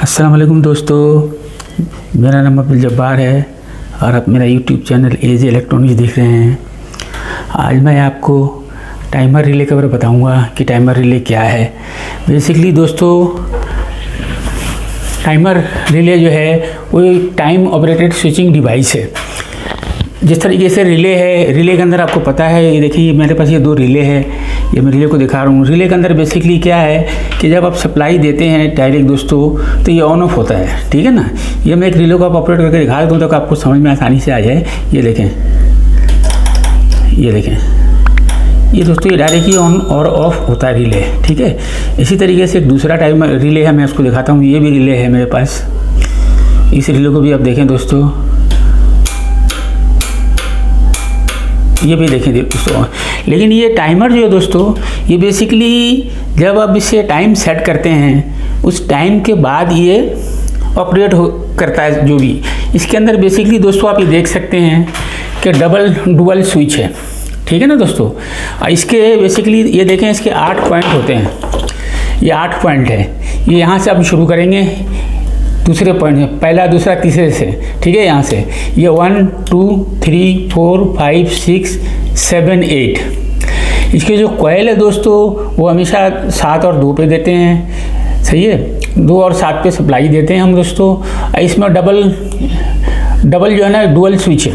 अस्सलाम वालेकुम दोस्तों, मेरा नाम अब्दुल जब्बार है और आप मेरा यूट्यूब चैनल एजे इलेक्ट्रॉनिक्स देख रहे हैं। आज मैं आपको टाइमर रिले के बारे में बताऊंगा कि टाइमर रिले क्या है। बेसिकली दोस्तों, टाइमर रिले जो है वो एक टाइम ऑपरेटेड स्विचिंग डिवाइस है। जिस तरीके से रिले है, रिले के अंदर आपको पता है, ये देखिए मेरे पास ये दो रिले है, ये मैं रिले को दिखा रहा हूँ। रिले के अंदर बेसिकली क्या है कि जब आप सप्लाई देते हैं डायरेक्ट दोस्तों, तो ये ऑन ऑफ होता है, ठीक है ना। ये मैं एक रिले को आप ऑपरेट करके दिखा दूँ तो आपको समझ में आसानी से आ जाए। ये देखें, ये दोस्तों ये डायरेक्ट ही ऑन और ऑफ होता है रिले, ठीक है। इसी तरीके से एक दूसरा टाइमर रिले है, मैं उसको दिखाता हूँ। ये भी रिले है मेरे पास, इस रिले को भी आप देखें दोस्तों, ये भी देखें दोस्तों। लेकिन ये टाइमर जो है दोस्तों, ये बेसिकली जब आप इसे टाइम सेट करते हैं उस टाइम के बाद ये ऑपरेट करता है। जो भी इसके अंदर बेसिकली दोस्तों आप ये देख सकते हैं कि डुअल स्विच है, ठीक है ना दोस्तों। इसके बेसिकली ये देखें, इसके 8 पॉइंट होते हैं, ये 8 पॉइंट है। ये यहाँ से आप शुरू करेंगे दूसरे पॉइंट, पहला दूसरा तीसरे से, ठीक है। यहाँ से ये 1 2 3 4 5 6 7 8। इसके जो कॉइल है दोस्तों वो हमेशा 7 और 2 पे देते हैं, सही है। 2 और 7 पे सप्लाई देते हैं हम दोस्तों। इसमें डबल जो है ना डुअल स्विच है,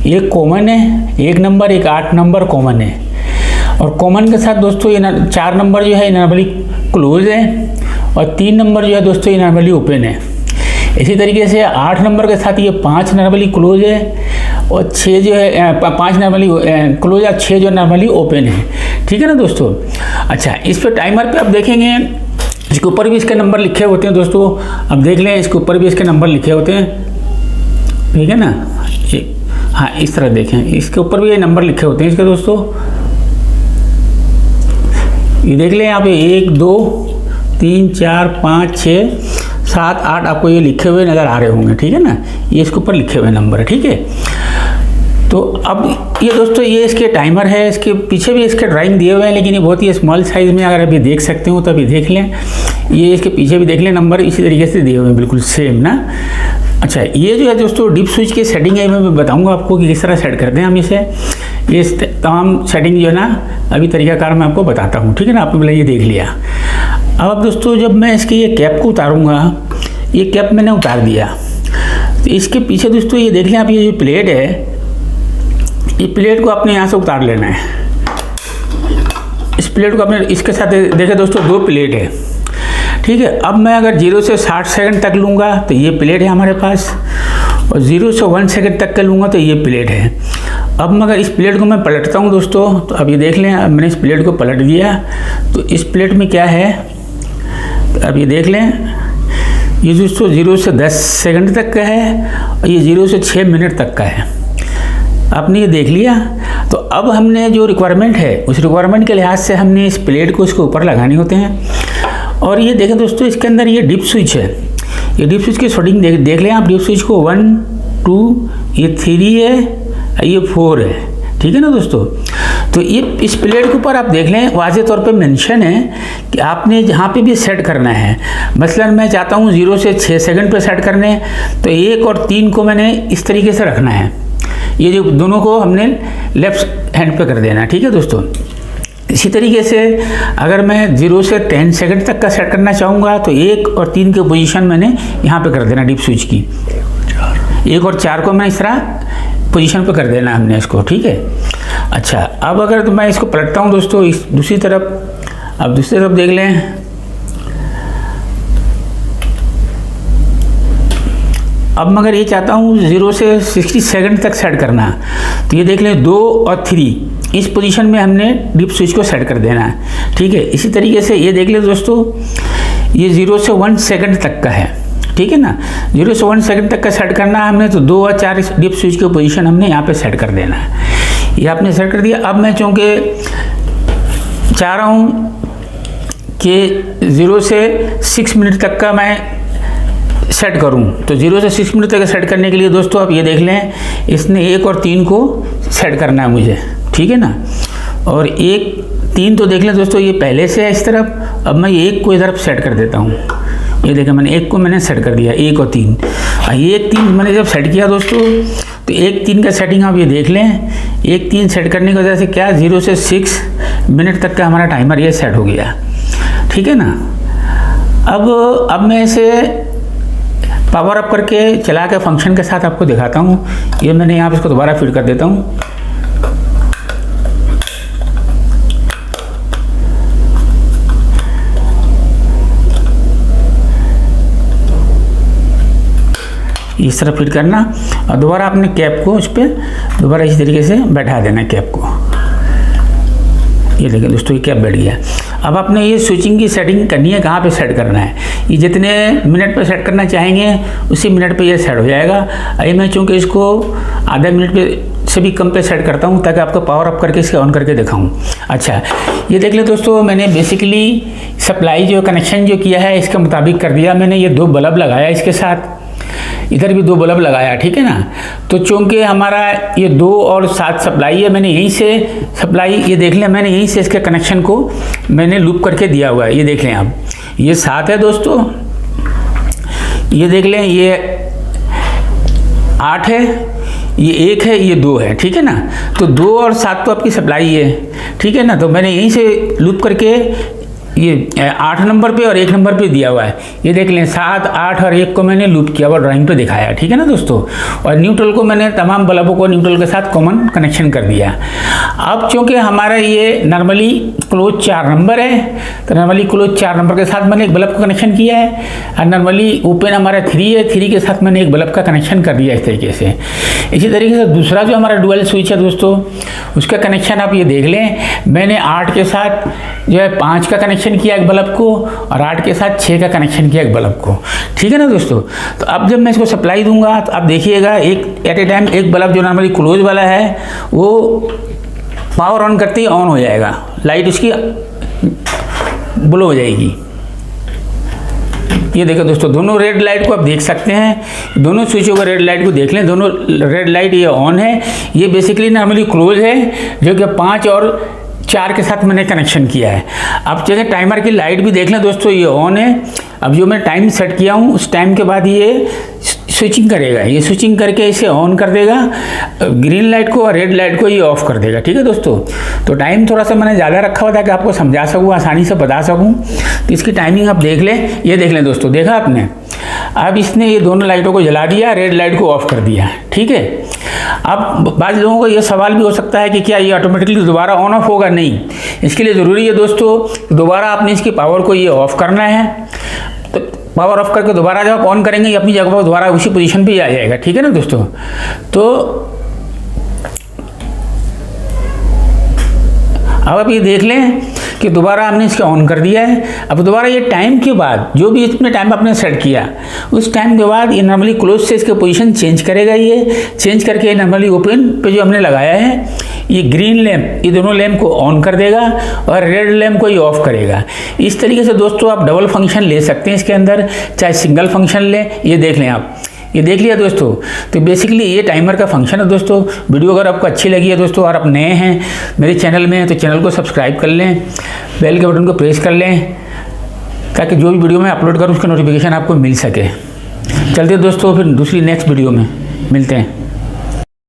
एक कॉमन है 1 नंबर, एक 8 नंबर कॉमन है। और कॉमन के साथ दोस्तों ये 4 नंबर जो है नॉर्मली क्लोज है और 3 नंबर जो है दोस्तों ये नॉर्मली ओपन है। इसी तरीके से 8 नंबर के साथ ये 5 नॉर्मली क्लोज है और 6 जो है 5 नॉर्मली क्लोज है, 6 जो नॉर्मली ओपन है, ठीक है ना दोस्तों। अच्छा, इस पर टाइमर पे आप देखेंगे इसके ऊपर भी इसके नंबर लिखे होते हैं दोस्तों। अब देख लें, इसके ऊपर भी इसके नंबर लिखे होते हैं, ठीक है ना। हाँ, इस तरह देखें, इसके ऊपर भी ये नंबर लिखे होते हैं इसके दोस्तों। ये देख लें यहाँ पे 1 2 3 4 5 6 7 8 आपको ये लिखे हुए नज़र आ रहे होंगे, ठीक है ना। ये इसके ऊपर लिखे हुए नंबर है, ठीक है। तो अब ये दोस्तों ये इसके टाइमर है, इसके पीछे भी इसके ड्राइंग दिए हुए हैं, लेकिन ये बहुत ही स्मॉल साइज़ में अगर अभी देख सकते हो तो अभी देख लें। ये इसके पीछे भी देख लें, नंबर इसी तरीके से दिए हुए हैं, बिल्कुल सेम ना। अच्छा, ये जो है दोस्तों डिप स्विच की सेटिंग है, मैं बताऊंगा आपको कि किस तरह सेट करते हैं हम इसे। ये तमाम सेटिंग जो है ना अभी तरीकाकार मैं आपको बताता हूँ, ठीक है ना। आपने बोला ये देख लिया। अब दोस्तों जब मैं इसके ये कैप को उतारूँगा, ये कैप मैंने उतार दिया, तो इसके पीछे दोस्तों ये देख लें आप, ये जो प्लेट है, ये प्लेट को आपने यहाँ से उतार लेना है। इस प्लेट को आपने इसके साथ देखें दोस्तों, 2 प्लेट है, ठीक है। अब मैं अगर 0 से 60 सेकंड तक लूँगा तो ये प्लेट है हमारे पास, और 0 से 1 सेकंड तक का लूँगा तो ये प्लेट है। अब मगर इस प्लेट को मैं पलटता हूँ दोस्तों, तो अब ये देख लें, अब मैंने इस प्लेट को पलट दिया तो इस प्लेट में क्या है, अब ये देख लें, ये दोस्तों 0 से 10 सेकंड तक का है और ये 0 से 6 मिनट तक का है। आपने ये देख लिया। तो अब हमने जो रिक्वायरमेंट है उस रिक्वायरमेंट के लिहाज से हमने इस प्लेट को इसके ऊपर लगाने होते हैं। और ये देखें दोस्तों, इसके अंदर ये डिप स्विच है, ये डिप स्विच की सेटिंग देख लें आप। डिप स्विच को 1 2 ये 3 है, ये 4 है, ठीक है ना दोस्तों। तो ये इस प्लेट के ऊपर आप देख लें, वाज़े तौर पे मेंशन है कि आपने जहाँ पे भी सेट करना है। मसलन मैं चाहता हूँ 0 से 6 सेकंड पे सेट करने, तो 1 और 3 को मैंने इस तरीके से रखना है। ये जो दोनों को हमने लेफ्ट हैंड पे कर देना है, ठीक है दोस्तों। इसी तरीके से अगर मैं 0 से 10 सेकंड तक का सेट करना चाहूँगा तो 1 और 3 के पोजीशन मैंने यहाँ पे कर देना डिप स्विच की। 1 और 4 को मैं इस तरह पोजीशन पे कर देना हमने इसको, ठीक है। अच्छा, अब अगर तो मैं इसको पलटता हूँ दोस्तों इस दूसरी तरफ, अब दूसरी तरफ देख लें। अब मगर ये चाहता हूँ 0 से 60 सेकंड तक सेट करना, तो ये देख लें 2 और 3 इस पोजीशन में हमने डिप स्विच को सेट कर देना है, ठीक है। इसी तरीके से ये देख लें दोस्तों, ये 0 से 1 सेकंड तक का है, ठीक है ना। 0 से 1 सेकंड तक का सेट करना है हमने, तो 2 और 4 इस डिप स्विच की पोजीशन हमने यहाँ पे सेट कर देना है। ये आपने सेट कर दिया। अब मैं चूँकि चाह रहा हूँ कि 0 से 6 मिनट तक का मैं सेट करूं, तो 0 से 6 मिनट तक सेट करने के लिए दोस्तों आप ये देख लें, इसने 1 और 3 को सेट करना है मुझे, ठीक है ना। और 1 3 तो देख लें दोस्तों, ये पहले से है इस तरफ। अब मैं 1 को इधर सेट कर देता हूँ, ये देखिए मैंने 1 को मैंने सेट कर दिया, 1 और 3। 1 3 मैंने जब सेट किया दोस्तों, तो 1 3 का सेटिंग आप ये देख लें। 1 3 सेट करने की वजह से क्या 0 से 6 मिनट तक का हमारा टाइमर ये सेट हो गया, ठीक है ना। अब मैं इसे पावर अप करके चला के फंक्शन के साथ आपको दिखाता हूँ। ये मैंने यहाँ पे इसको दोबारा फिट कर देता हूँ। इस तरह फिट करना और दोबारा अपने कैप को उस पर दोबारा इसी तरीके से बैठा देना कैप को। ये देखिए दोस्तों, ये कैप बैठ गया। अब आपने ये स्विचिंग की सेटिंग करनी है, कहाँ पे सेट करना है। ये जितने मिनट पे सेट करना चाहेंगे उसी मिनट पे ये सेट हो जाएगा। अभी मैं चूँकि इसको आधे मिनट पे से भी कम पे सेट करता हूँ ताकि आपको पावर अप करके इसके ऑन करके दिखाऊँ। अच्छा, ये देख ले दोस्तों, मैंने बेसिकली सप्लाई जो कनेक्शन जो किया है इसके मुताबिक कर दिया। मैंने ये 2 बल्ब लगाया इसके साथ, इधर भी 2 बल्ब लगाया, ठीक है ना। तो चूँकि हमारा ये 2 और 7 सप्लाई है, मैंने यहीं से सप्लाई, ये देख लें, मैंने यहीं से इसके कनेक्शन को मैंने लूप करके दिया हुआ है। ये देख लें आप, ये 7 है दोस्तों, ये देख लें, ये 8 है, ये 1 है, ये 2 है, ठीक है ना। तो 2 और 7 तो आपकी सप्लाई है, ठीक है ना। तो मैंने यहीं से लूप करके ये 8 नंबर पे और 1 नंबर पे दिया हुआ है। ये देख लें, 7 8 और 1 को मैंने लूप किया हुआ ड्राइंग पे दिखाया, ठीक है ना दोस्तों। और न्यूट्रल को मैंने तमाम बल्बों को न्यूट्रल के साथ कॉमन कनेक्शन कर दिया। अब चूँकि हमारा ये नॉर्मली क्लोज 4 नंबर है, तो नॉर्मली क्लोज 4 नंबर के साथ मैंने एक बल्ब का कनेक्शन किया है। और नॉर्मली ओपन हमारा 3 है, 3 के साथ मैंने एक बल्ब का कनेक्शन कर दिया इस तरीके से। इसी तरीके से दूसरा जो हमारा डुअल स्विच है दोस्तों, उसका कनेक्शन आप ये देख लें, मैंने 8 के साथ जो है 5 का कनेक्शन किया एक बल्ब को, और 8 के साथ 6 का कनेक्शन किया एक बल्ब को, ठीक है ना दोस्तों। तो अब जब मैं इसको सप्लाई दूंगा तो आप देखिएगा, एक एट ए टाइम एक बल्ब जो नॉर्मली क्लोज वाला है वो पावर ऑन करते ही ऑन हो जाएगा, लाइट उसकी ब्लो हो जाएगी। ये देखो दोस्तों, दोनों रेड लाइट को आप देख सकते हैं, दोनों स्विचों का रेड लाइट को देख लें, दोनों रेड लाइट ये ऑन है। ये बेसिकली नॉर्मली क्लोज है, जो कि 5 और 4 के साथ मैंने कनेक्शन किया है। अब चलिए टाइमर की लाइट भी देख लें दोस्तों, ये ऑन है। अब जो मैं टाइम सेट किया हूँ उस टाइम के बाद ये स्विचिंग करेगा, ये स्विचिंग करके इसे ऑन कर देगा, ग्रीन लाइट को और रेड लाइट को ये ऑफ कर देगा, ठीक है दोस्तों। तो टाइम थोड़ा सा मैंने ज़्यादा रखा हुआ था कि आपको समझा सकूँ, आसानी से बता सकूँ। तो इसकी टाइमिंग आप देख लें, ये देख लें दोस्तों, देखा आपने। अब इसने ये दोनों लाइटों को जला दिया, रेड लाइट को ऑफ कर दिया, ठीक है। अब बाद लोगों को ये सवाल भी हो सकता है कि क्या ये ऑटोमेटिकली दोबारा ऑन ऑफ होगा? नहीं, इसके लिए ज़रूरी है दोस्तों, दोबारा आपने इसकी पावर को ये ऑफ़ करना है। तो पावर ऑफ करके दोबारा जब आप ऑन करेंगे, ये अपनी जगह पर दोबारा उसी पोजीशन पे ही आ जाएगा, ठीक है ना दोस्तों। तो अब आप ये देख लें कि दोबारा हमने इसका ऑन कर दिया है। अब दोबारा ये टाइम के बाद जो भी इसमें टाइम आपने सेट किया, उस टाइम के बाद ये नॉर्मली क्लोज से इसके पोजीशन चेंज करेगा। ये चेंज करके नॉर्मली ओपन पे जो हमने लगाया है, ये ग्रीन लैम्प, ये दोनों लैम्प को ऑन कर देगा और रेड लैम्प को ये ऑफ करेगा। इस तरीके से दोस्तों आप डबल फंक्शन ले सकते हैं इसके अंदर, चाहे सिंगल फंक्शन लें। ये देख लें आप, ये देख लिया दोस्तों। तो बेसिकली ये टाइमर का फंक्शन है दोस्तों। वीडियो अगर आपको अच्छी लगी है दोस्तों और आप नए हैं मेरे चैनल में, तो चैनल को सब्सक्राइब कर लें, बेल के बटन को प्रेस कर लें, ताकि जो भी वीडियो मैं अपलोड करूँ उसका नोटिफिकेशन आपको मिल सके। चलते दोस्तों फिर दूसरी नेक्स्ट वीडियो में मिलते हैं।